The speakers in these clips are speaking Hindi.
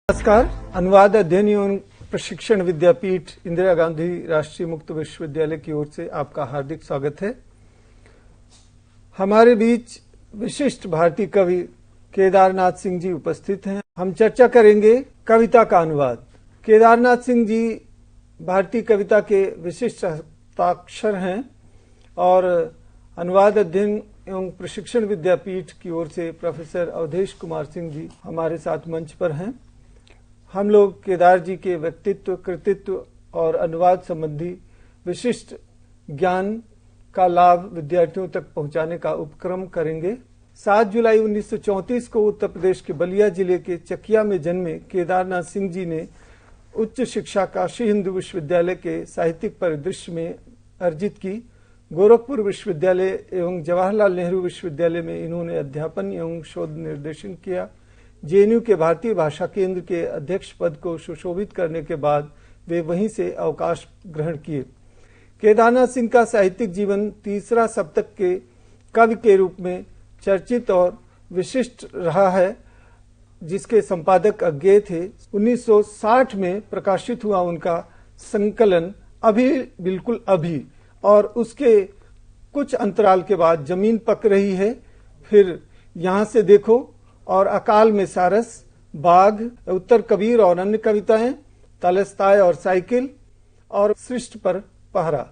नमस्कार। अनुवाद अध्ययन एवं प्रशिक्षण विद्यापीठ इंदिरा गांधी राष्ट्रीय मुक्त विश्वविद्यालय की ओर से आपका हार्दिक स्वागत है। हमारे बीच विशिष्ट भारतीय कवि केदारनाथ सिंह जी उपस्थित हैं। हम चर्चा करेंगे कविता का अनुवाद। केदारनाथ सिंह जी भारतीय कविता के विशिष्ट हस्ताक्षर हैं और अनुवाद अध्ययन एवं प्रशिक्षण विद्यापीठ की ओर से प्रोफेसर अवधेश कुमार सिंह जी हमारे साथ मंच पर हैं। हम लोग केदार जी के व्यक्तित्व, कृतित्व और अनुवाद संबंधी विशिष्ट ज्ञान का लाभ विद्यार्थियों तक पहुंचाने का उपक्रम करेंगे। 7 जुलाई 1934 को उत्तर प्रदेश के बलिया जिले के चकिया में जन्मे केदारनाथ सिंह जी ने उच्च शिक्षा काशी हिंदू विश्वविद्यालय के साहित्यिक परिदृश्य में अर्जित की। गोरखपुर विश्वविद्यालय एवं जवाहरलाल नेहरू विश्वविद्यालय में इन्होंने अध्यापन एवं शोध निर्देशन किया। जेएनयू के भारतीय भाषा केंद्र के अध्यक्ष पद को सुशोभित करने के बाद वे वहीं से अवकाश ग्रहण किए। केदारनाथ सिंह का साहित्यिक जीवन तीसरा शतक के कवि के रूप में चर्चित और विशिष्ट रहा है, जिसके संपादक अज्ञेय थे। 1960 में प्रकाशित हुआ उनका संकलन अभी बिल्कुल अभी और उसके कुछ अंतराल के बाद जमीन पक रही है, फिर यहां से देखो और अकाल में सारस, बाघ, उत्तर कबीर और अन्य कविताएं, तलस्ताय और साइकिल और सृष्ट पर पहरा।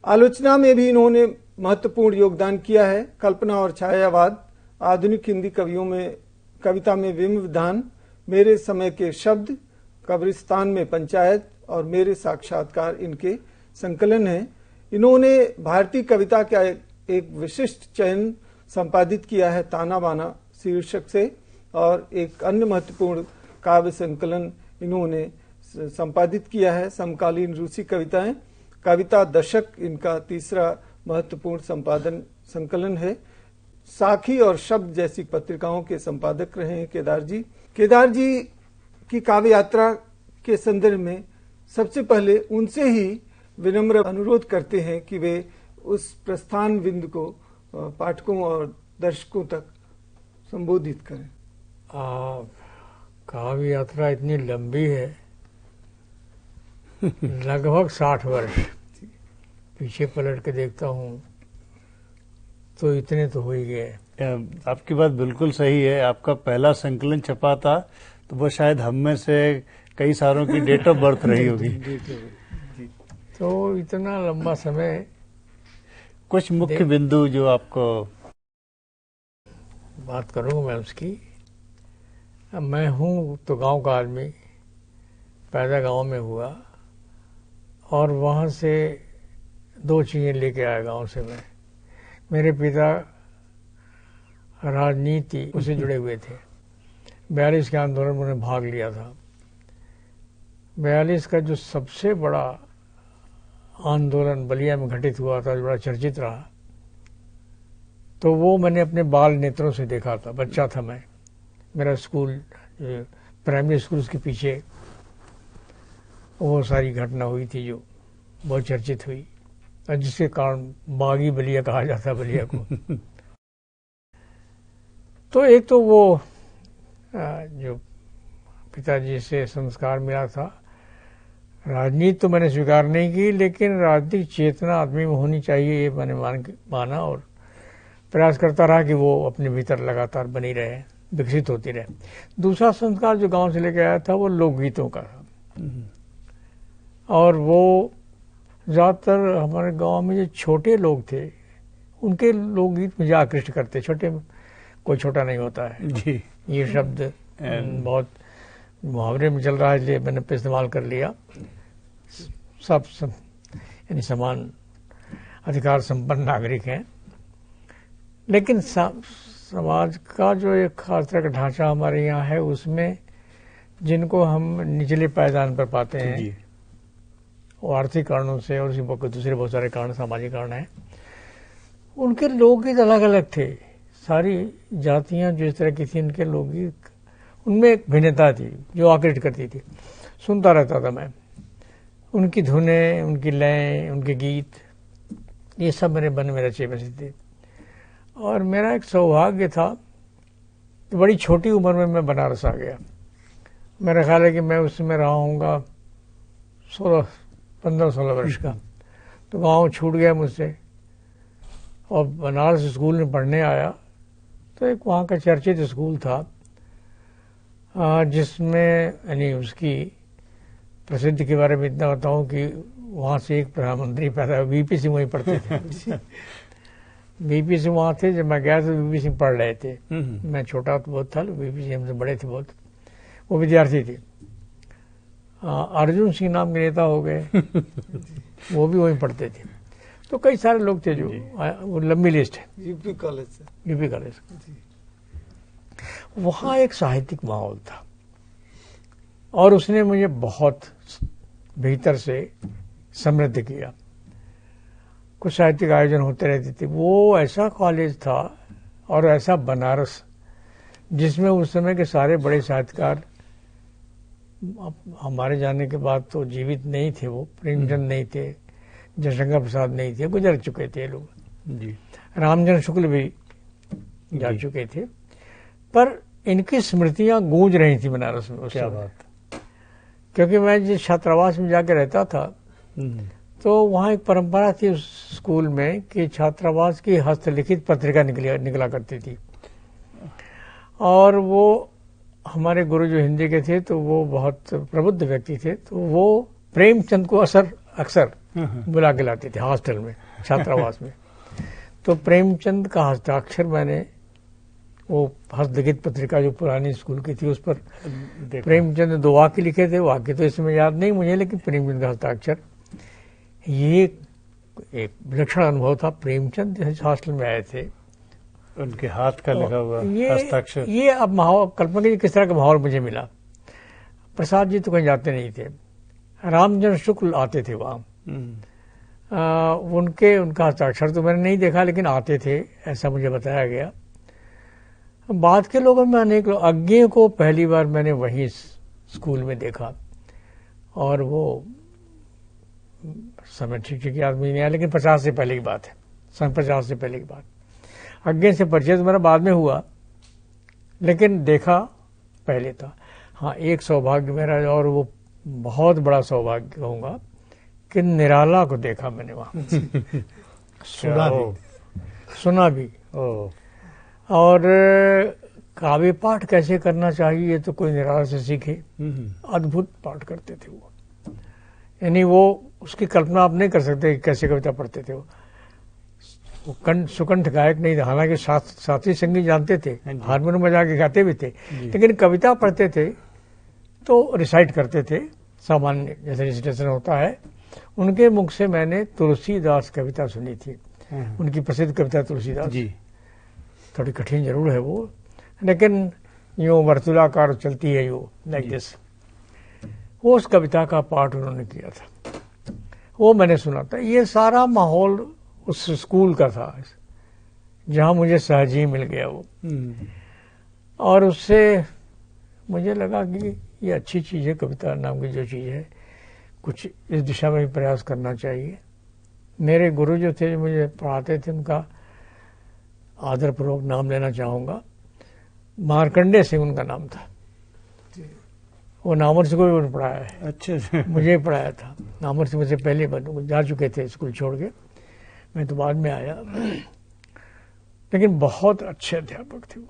आलोचना में भी इन्होंने महत्वपूर्ण योगदान किया है। कल्पना और छायावाद, आधुनिक हिंदी कविता में विधान, मेरे समय के शब्द, कब्रिस्तान में पंचायत और मेरे साक्षात्कार इनके संकलन हैं। इन्होंने भारतीय कविता का एक विशिष्ट चयन संपादित किया है ताना बाना शीर्षक से, और एक अन्य महत्वपूर्ण काव्य संकलन इन्होंने संपादित किया है समकालीन रूसी कविताएं। कविता दशक इनका तीसरा महत्वपूर्ण संकलन है। साखी और शब्द जैसी पत्रिकाओं के संपादक रहे हैं केदार जी। केदार जी की काव्य यात्रा के संदर्भ में सबसे पहले उनसे ही विनम्र अनुरोध करते हैं कि वे उस प्रस्थान बिंदु को पाठकों और दर्शकों तक संबोधित करें। काव्य यात्रा इतनी लंबी है, लगभग 60 वर्ष। पीछे पलट के देखता हूँ तो इतने तो हो ही गए। आपकी बात बिल्कुल सही है। आपका पहला संकलन छपा था तो वो शायद हम में से कई सालों की डेट ऑफ बर्थ रही होगी। तो इतना लंबा समय। कुछ मुख्य बिंदु जो आपको बात करूँगा मैं उसकी। मैं हूँ तो गांव का आदमी, पैदा गांव में हुआ और वहाँ से 2 चीज़ें लेके आया गांव से मैं। मेरे पिता राजनीति उससे जुड़े हुए थे। 42 के आंदोलन में उन्होंने भाग लिया था। 42 का जो सबसे बड़ा आंदोलन बलिया में घटित हुआ था, जो बड़ा चर्चित रहा, तो वो मैंने अपने बाल नेत्रों से देखा था। बच्चा था मैं। मेरा स्कूल, प्राइमरी स्कूल के पीछे वो सारी घटना हुई थी जो बहुत चर्चित हुई और जिसके कारण बागी बलिया कहा जाता बलिया को। तो एक तो वो जो पिताजी से संस्कार मिला था। राजनीति तो मैंने स्वीकार नहीं की, लेकिन राजनीतिक चेतना आदमी में होनी चाहिए, ये मैंने माना और प्रयास करता रहा कि वो अपने भीतर लगातार बनी रहे, विकसित होती रहे। दूसरा संस्कार जो गांव से लेकर आया था वो लोकगीतों का था। और वो ज़्यादातर हमारे गांव में जो छोटे लोग थे उनके लोकगीत मुझे आकृष्ट करते। छोटे, कोई छोटा नहीं होता है जी, ये शब्द बहुत मुहावरे में चल रहा है, इसलिए मैंने इस्तेमाल कर लिया। सब यानी समान अधिकार संपन्न नागरिक हैं, लेकिन समाज का जो एक खास तरह का ढांचा हमारे यहाँ है, उसमें जिनको हम निचले पायदान पर पाते हैं वो आर्थिक कारणों से और दूसरे बहुत सारे कारण, सामाजिक कारण हैं, उनके लोकगीत अलग अलग थे। सारी जातियां जिस तरह की थी, उनके लोकगीत उनमें एक भिन्नता थी जो आकृष्ट करती थी। सुनता रहता था मैं उनकी धुनें, उनकी लय, उनके गीत, ये सब मेरे मन में रचे बसे थे। और मेरा एक सौभाग्य था कि बड़ी छोटी उम्र में मैं बनारस आ गया मेरा ख्याल है कि मैं उस समय रहा हूँगा 15-16 वर्ष का। तो गांव छूट गया मुझसे और बनारस स्कूल में पढ़ने आया। तो एक वहाँ का चर्चित स्कूल था जिसमें यानी उसकी प्रसिद्धि के बारे में इतना बताऊं कि वहाँ से एक प्रधानमंत्री पैदा हुए, वीपी सिंह वहीं पढ़ते थे। वीपी सिंह वहाँ थे, जब मैं गया तो वीपी सिंह पढ़ रहे थे। मैं छोटा तो बहुत था, वीपी सिंह हमसे बड़े थे बहुत, वो विद्यार्थी थे। अर्जुन सिंह नाम के नेता हो गए, वो भी वहीं पढ़ते थे। तो कई सारे लोग थे जो, वो लंबी लिस्ट है। UP college UP college. वहाँ एक साहित्यिक माहौल था और उसने मुझे बहुत भीतर से समृद्ध किया। कुछ साहित्यिक आयोजन होते रहते थे। वो ऐसा कॉलेज था और ऐसा बनारस जिसमें उस समय के सारे बड़े साहित्यकार, हमारे जाने के बाद तो जीवित नहीं थे, वो प्रेमचंद नहीं थे, जयशंकर प्रसाद नहीं थे, गुजर चुके थे लोग जी। रामचंद्र शुक्ल भी जा चुके थे, पर इनकी स्मृतियां गूंज रही थी बनारस में। क्या बात। क्योंकि मैं जिस छात्रावास में जाके रहता था तो वहाँ एक परंपरा थी उस स्कूल में कि छात्रावास की हस्तलिखित पत्रिका निकला करती थी। और वो हमारे गुरु जो हिंदी के थे तो वो बहुत प्रबुद्ध व्यक्ति थे, तो वो प्रेमचंद को अक्सर बुला के लाते थे हॉस्टल में, छात्रावास में। तो प्रेमचंद का हस्ताक्षर मैंने वो हस्तलिखित पत्रिका जो पुरानी स्कूल की थी उस पर प्रेमचंद ने 2 वाक्य लिखे थे। वाक्य तो इसमें याद नहीं मुझे, लेकिन प्रेमचंद का हस्ताक्षर, ये एक विलक्षण अनुभव था। प्रेमचंद जिस हॉस्टल में आए थे, उनके हाथ का लिखा हुआ हस्ताक्षर, ये अब माहौल कल्पना कीजिए किस तरह का माहौल मुझे मिला। प्रसाद जी तो कहीं जाते नहीं थे, रामचंद्र शुक्ल आते थे वहाँ। उनका हस्ताक्षर तो मैंने नहीं देखा, लेकिन आते थे ऐसा मुझे बताया गया। बाद के लोगों में अनेक लोग, अज्ञेय को पहली बार मैंने वहीं स्कूल में देखा और वो समय ठीक याद मुझे नहीं आया, लेकिन 50 से पहले की बात है, सन 50 से पहले की बात। अज्ञेय से परिचय तो मेरा बाद में हुआ, लेकिन देखा पहले था। हाँ, एक सौभाग्य मेरा, और वो बहुत बड़ा सौभाग्य कहूँगा, कि निराला को देखा मैंने वहाँ। सुना भी। और काव्य पाठ कैसे करना चाहिए ये तो कोई निराला से सीखे। अद्भुत पाठ करते थे वो, यानी वो उसकी कल्पना आप नहीं कर सकते कि कैसे कविता पढ़ते थे वो सुकंठ गायक नहीं था, हालांकि शास्त्रीय संगीत जानते थे, हारमोनियम बजा के गाते भी थे, लेकिन कविता पढ़ते थे तो रिसाइट करते थे सामान्य जैसे रिसाइटेशन होता है। उनके मुख से मैंने तुलसीदास कविता सुनी थी, उनकी प्रसिद्ध कविता तुलसीदास जी। थोड़ी कठिन जरूर है वो, लेकिन यूं वर्तुलाकार चलती है यूं लाइक दिस। वो उस कविता का पाठ उन्होंने किया था, वो मैंने सुना था। ये सारा माहौल उस स्कूल का था जहां मुझे सहज ही मिल गया वो। और उससे मुझे लगा कि ये अच्छी चीज है, कविता नाम की जो चीज है, कुछ इस दिशा में भी प्रयास करना चाहिए। मेरे गुरु जो थे, जो मुझे पढ़ाते थे, उनका आदरपूर्वक नाम लेना चाहूंगा, मार्कंडेय सिंह उनका नाम था। वो नामवर सिंह को भी पढ़ाया है। अच्छा। मुझे पढ़ाया था। नामवर सिंह मुझसे पहले जा चुके थे स्कूल छोड़ के, मैं तो बाद में आया, लेकिन बहुत अच्छे अध्यापक थे वो।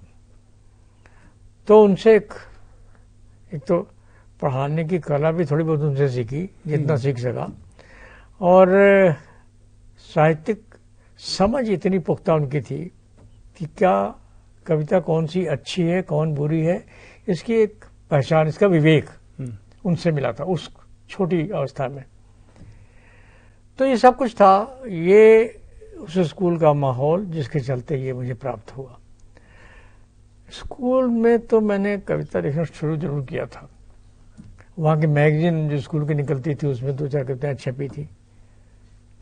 तो उनसे एक तो पढ़ाने की कला भी थोड़ी बहुत उनसे सीखी, जितना सीख सका, और साहित्यिक समझ इतनी पुख्ता उनकी थी कि क्या कविता कौन सी अच्छी है कौन बुरी है, इसकी एक पहचान, इसका विवेक उनसे मिला था उस छोटी अवस्था में। तो ये सब कुछ था, ये उस स्कूल का माहौल जिसके चलते ये मुझे प्राप्त हुआ। स्कूल में तो मैंने कविता लिखना शुरू जरूर किया था। वहाँ की मैगजीन जो स्कूल की निकलती थी उसमें 2-4 कविताएं छपी थी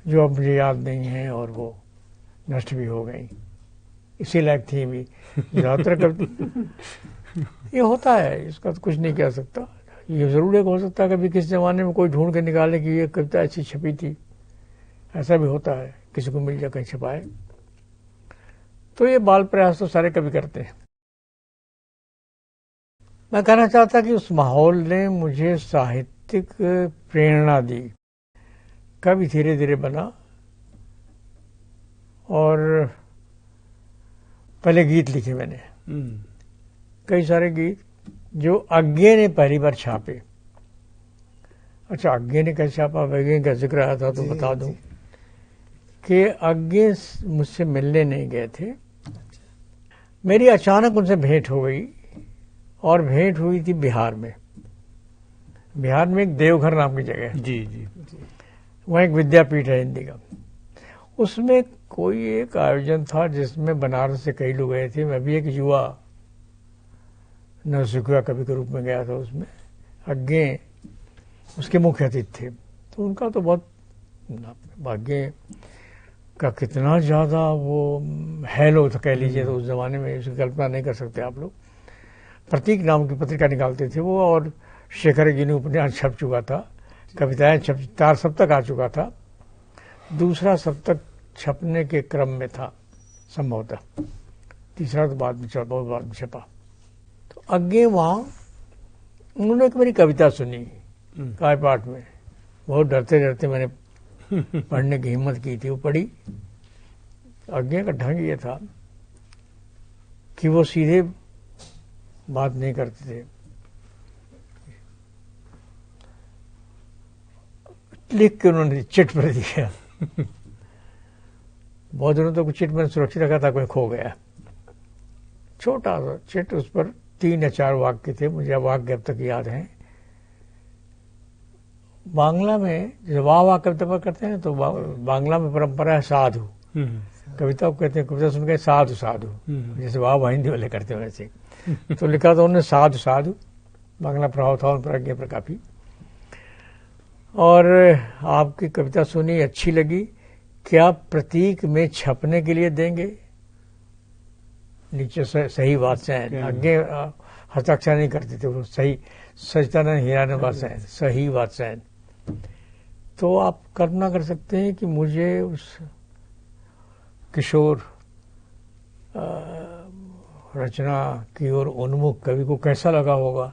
जो अब मुझे याद नहीं है और वो नष्ट भी हो गई, इसी लायक थी भी ज्यादातर कविता। ये होता है, इसका तो कुछ नहीं कह सकता। ये जरूर एक हो सकता है कभी किस जमाने में कोई ढूंढ के निकाले कि ये कविता ऐसी छपी थी, ऐसा भी होता है, किसी को मिल जाए कहीं छपाए। तो ये बाल प्रयास तो सारे कवि करते हैं। मैं कहना चाहता कि उस माहौल ने मुझे साहित्यिक प्रेरणा दी। कवि धीरे धीरे बना और पहले गीत लिखे मैंने, कई सारे गीत जो अज्ञे ने पहली बार छापे। अच्छा, अज्ञे ने कैसे छापा, वैज्ञानिक का जिक्र आया था तो बता दूं कि अज्ञे मुझसे मिलने नहीं गए थे। मेरी अचानक उनसे भेंट हो गई और भेंट हुई थी बिहार में। बिहार में एक देवघर नाम की जगह है, जी जी, वहाँ एक विद्यापीठ है हिंदी का। उसमें कोई एक आयोजन था जिसमें बनारस से कई लोग गए थे। मैं भी एक युवा नवसिखुआ कवि के रूप में गया था। उसमें अज्ञे उसके मुख्य अतिथि थे। तो उनका तो बहुत भाग्य का कितना ज़्यादा वो हैलो था कह लीजिए, तो उस ज़माने में उसकी कल्पना नहीं कर सकते आप लोग। प्रतीक नाम की पत्रिका निकालते थे वो, और शेखर गिनी उपन्यास छप चुका था, कविताएं छप 4 सप्तक आ चुका था, दूसरा सप्तक छपने के क्रम में था संभवतः, तीसरा तो बाद में बहुत बाद में छपा। तो अज्ञे वहाँ उन्होंने एक मेरी कविता सुनी काय पाठ में। बहुत डरते डरते मैंने पढ़ने की हिम्मत की थी। वो पढ़ी। अज्ञे का ढंग ये था कि वो सीधे बात नहीं करते थे, लिख के उन्होंने चिट पर दिया। बहुत दिनों तक चिट मैंने सुरक्षित रखा था, कोई खो गया। छोटा सा चिट, उस पर 3 या 4 वाक्य थे, मुझे वाक्य अब तक याद हैं। बांग्ला में जब वाह कविता करते हैं तो बांग्ला में परंपरा है साधु। कविता को कहते हैं, कविता सुन के साधु साधु, जैसे वाह हिंदी वाले करते हैं वैसे। तो लिखा था उन्होंने साधु साधु, बांग्ला प्रभाव था उन पर अज्ञे पर काफी। और आपकी कविता सुनी, अच्छी लगी, क्या प्रतीक में छपने के लिए देंगे? नीचे सही बात से अज्ञे हस्ताक्षर नहीं करते थे वो, सही सचिदानंद हीरानंद वात्स्यायन, सही वात्स्यायन। तो आप कल्पना कर सकते हैं कि मुझे उस किशोर रचना की ओर उन्मुख कवि को कैसा लगा होगा।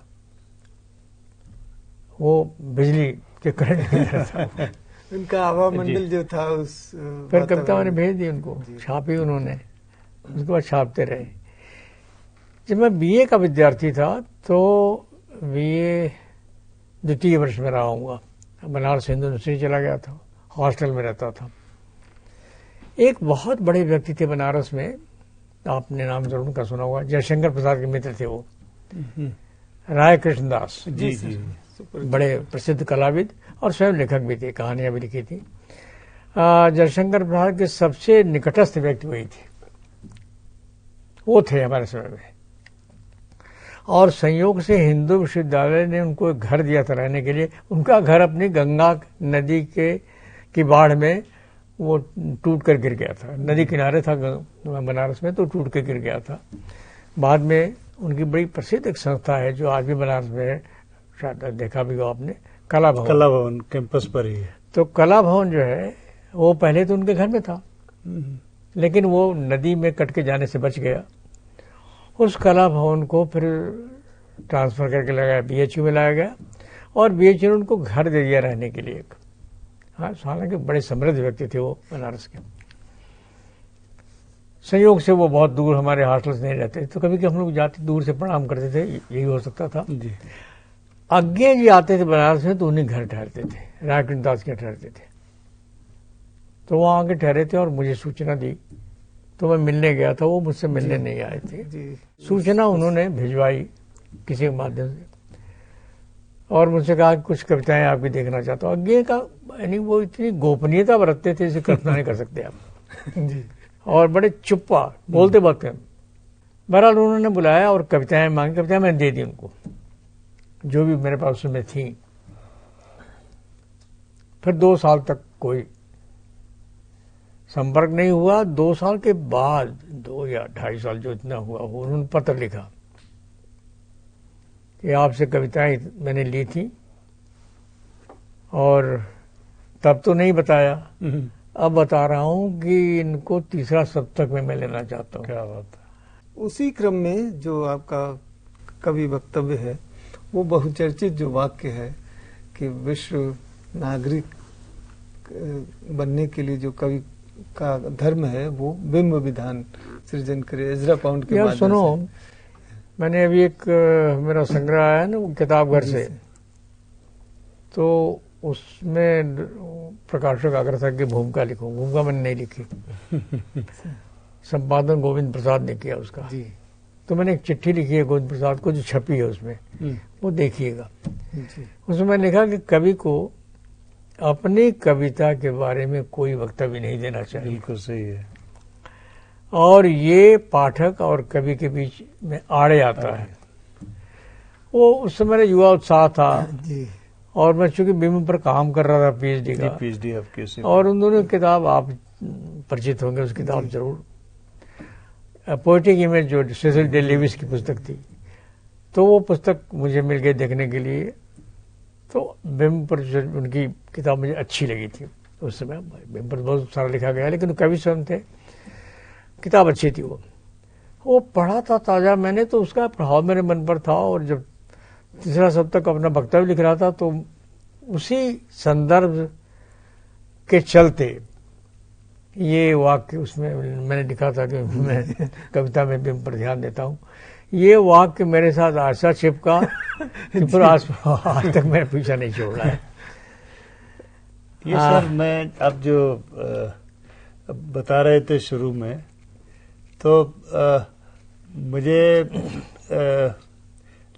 वो बिजली के करंट की तरह था। उनका हवा मंडल जो था उस फिर कविता मैंने भेज दी उनको, छापी उन्होंने, उसके बाद छापते रहे। जब मैं बीए का विद्यार्थी था तो बीए 2य वर्ष में रहा हूँगा, बनारस हिंदू यूनिवर्सिटी चला गया था, हॉस्टल में रहता था। एक बहुत बड़े व्यक्ति थे बनारस में, आपने नाम जरूर उनका सुना होगा, जयशंकर प्रसाद के मित्र थे वो, राय कृष्णदास जी जी, बड़े प्रसिद्ध कलाविद और स्वयं लेखक भी थे, कहानियां भी लिखी थी। जयशंकर प्रसाद के सबसे निकटस्थ व्यक्ति वही थे, वो थे हमारे समय में। और संयोग से हिंदू विश्वविद्यालय ने उनको एक घर दिया था रहने के लिए। उनका घर अपनी गंगा नदी की बाढ़ में वो टूट कर गिर गया था, नदी किनारे था बनारस में, तो टूट कर गिर गया था। बाद में उनकी बड़ी प्रसिद्ध एक संस्था है जो आज भी बनारस में है, शायद देखा भी हो आपने, कला भवन कैंपस पर ही है। तो कला भवन जो है वो पहले तो उनके घर में था, लेकिन वो नदी में कट के जाने से बच गया। उस कला भवन को फिर ट्रांसफर करके लगाया, बीएचयू में लाया गया, और बीएचयू ने उनको घर दे दिया रहने के लिए। हाँ, हालांकि बड़े समृद्ध व्यक्ति थे वो बनारस के। संयोग से वो बहुत दूर हमारे हॉस्टल से नहीं रहते, तो कभी कभी हम लोग जाते दूर से प्रणाम करते थे, यही हो सकता था जी। अज्ञे जी आते थे बनारस में तो उन्हीं घर ठहरते थे, राय कृष्णदास के ठहरते थे। तो वहाँ आके ठहरे थे और मुझे सूचना दी, तो मैं मिलने गया था, वो मुझसे मिलने नहीं आए थे। सूचना उन्होंने भिजवाई किसी के माध्यम से और मुझसे कहा कि कुछ कविताएं आपकी देखना चाहता हूँ। अज्ञे का यानी वो इतनी गोपनीयता बरतते थे, इसे कल्पना नहीं कर सकते आप जी। और बड़े चुप्पा बोलते बात हैं। बहरहाल उन्होंने बुलाया और कविताएं मांगी, कविताएं मैंने दे दी उनको जो भी मेरे पास उसमें थी। फिर 2 साल तक कोई संपर्क नहीं हुआ। 2 साल के बाद 2 या 2.5 साल जो इतना हुआ, उन्होंने पत्र लिखा कि आपसे कविताएं मैंने ली थी और तब तो नहीं बताया, अब बता रहा हूं कि इनको 3रा सप्तक में मैं लेना चाहता हूं। क्या बात है। उसी क्रम में जो आपका कवि वक्तव्य है, वो बहुचर्चित जो वाक्य है कि विश्व नागरिक बनने के लिए जो कवि का धर्म है वो बिंब विधान सृजन करे, एजरा पाउंड के माध्यम से। सुनो, मैंने अभी एक मेरा संग्रह आया ना वो किताब घर से, तो उसमें प्रकाशक आग्रह था कि भूमिका लिखूं। भूमिका मैंने नहीं लिखी, संपादन गोविंद प्रसाद ने किया उसका जी। तो मैंने एक चिट्ठी लिखी है गोविंद प्रसाद को, जो छपी है उसमें, वो देखिएगा। उसमें मैंने लिखा कि कवि को अपनी कविता के बारे में कोई वक्तव्य नहीं देना चाहिए। बिल्कुल सही है। और ये पाठक और कवि के बीच में आड़े आता है। वो उस समय मेरा युवा उत्साह था जी। और मैं चूंकि बिंब पर काम कर रहा था पीएचडी का, पीएचडी आपके, और उन दोनों किताब आप परिचित होंगे, उस किताब जरूर, पोएटिक इमेज जो सेसिल डे लेविस की पुस्तक थी, तो वो पुस्तक मुझे मिल गई देखने के लिए। तो बिंब पर उनकी किताब मुझे अच्छी लगी थी उस समय। बिंब पर बहुत सारा लिखा गया, लेकिन कवि स्वयं थे, किताब अच्छी थी। वो पढ़ा था ताजा मैंने, तो उसका प्रभाव मेरे मन पर था। और जब तीसरा सप्तक अपना वक्तव्य लिख रहा था, तो उसी संदर्भ के चलते ये वाक्य उसमें मैंने लिखा था कि मैं कविता में बिंब पर ध्यान देता हूँ। ये वाक्य मेरे साथ ऐसा चिपका कि फिर आज तक मेरा पीछा नहीं छोड़ा है। ये सर, मैं आप जो बता रहे थे शुरू में, तो मुझे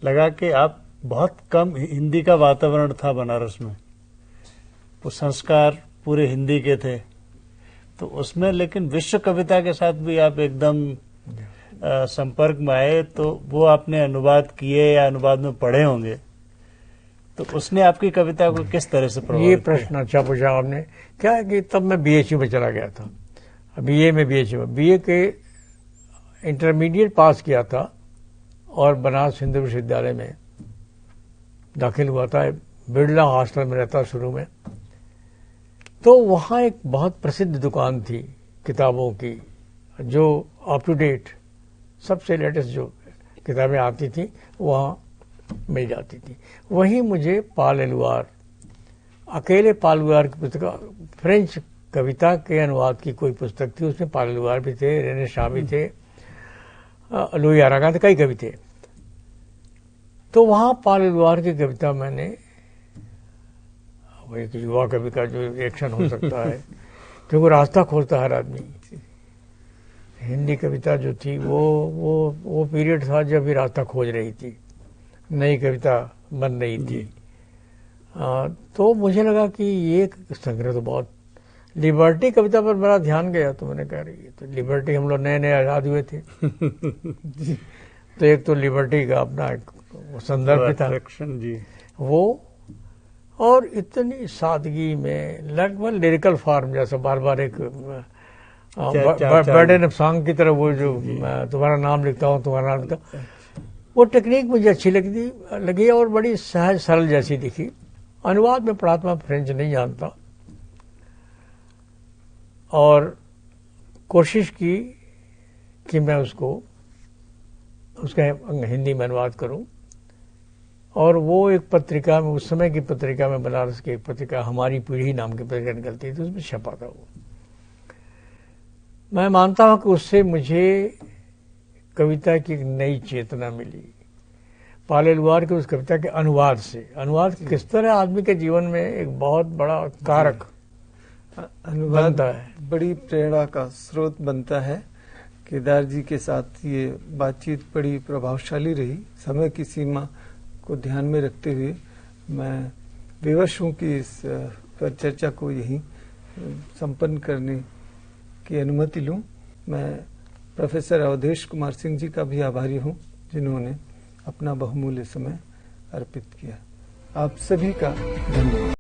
लगा कि आप बहुत कम हिंदी का वातावरण था बनारस में, वो संस्कार पूरे हिंदी के थे, तो उसमें लेकिन विश्व कविता के साथ भी आप एकदम संपर्क में आए। तो वो आपने अनुवाद किए या अनुवाद में पढ़े होंगे, तो उसने आपकी कविता को किस तरह से प्रभावित ये प्रश्न अच्छा पूछा आपने। क्या है कि तब मैं बीएचयू में चला गया था, बीए के इंटरमीडिएट पास किया था और बनारस हिंदू विश्वविद्यालय में दाखिल हुआ था। बिरला हॉस्टल में रहता शुरू में, तो वहाँ एक बहुत प्रसिद्ध दुकान थी किताबों की, जो अप टू डेट सबसे लेटेस्ट जो किताबें आती थी वहाँ मिल जाती थी। वहीं मुझे पाल एलुआर, अकेले पाल एलुआर की पुस्तक, फ्रेंच कविता के अनुवाद की कोई पुस्तक थी, उसमें पाल एलुआर भी थे, रेने शाह भी थे, लुई आरागा थे, कई कवि थे। तो वहाँ पाल एलुआर की कविता मैंने, वो एक युवा कवि का जो रिएक्शन हो सकता है, क्योंकि रास्ता खोजता हर आदमी। हिंदी कविता जो थी वो पीरियड था जब भी रास्ता खोज रही थी, नई कविता बन रही थी। तो मुझे लगा कि ये संग्रह तो बहुत, लिबर्टी कविता पर मेरा ध्यान गया। तो मैंने कहा रही तो लिबर्टी, हम लोग नए नए आजाद हुए थे तो एक तो लिबर्टी का अपना एक संदर्भ था जी, वो, और इतनी सादगी में लगभग लिरिकल फॉर्म जैसा, बार बार एक बर्डन ऑफ सॉन्ग की तरह, वो जो तुम्हारा नाम लिखता हूँ, तुम्हारा नाम लिखता हूँ, वो टेक्निक मुझे अच्छी लगी और बड़ी सहज सरल जैसी दिखी। अनुवाद में पढ़ा था, मैं फ्रेंच नहीं जानता, और कोशिश की कि मैं उसका हिंदी में अनुवाद करूं। और वो एक पत्रिका में, उस समय की पत्रिका में, बनारस की एक पत्रिका हमारी पीढ़ी नाम की पत्रिका निकलती थी, उसमें छपा था वो। मैं मानता हूं कि उससे मुझे कविता की एक नई चेतना मिली, पाल एलुआर की उस कविता के अनुवाद से। अनुवाद किस तरह आदमी के जीवन में एक बहुत बड़ा कारक अनुवाद बड़ी प्रेरणा का स्रोत बनता है। केदार जी के साथ ये बातचीत बड़ी प्रभावशाली रही। समय की सीमा को ध्यान में रखते हुए मैं विवश हूँ कि इस पर चर्चा को यहीं संपन्न करने की अनुमति लूं। मैं प्रोफेसर अवधेश कुमार सिंह जी का भी आभारी हूं, जिन्होंने अपना बहुमूल्य समय अर्पित किया। आप सभी का धन्यवाद।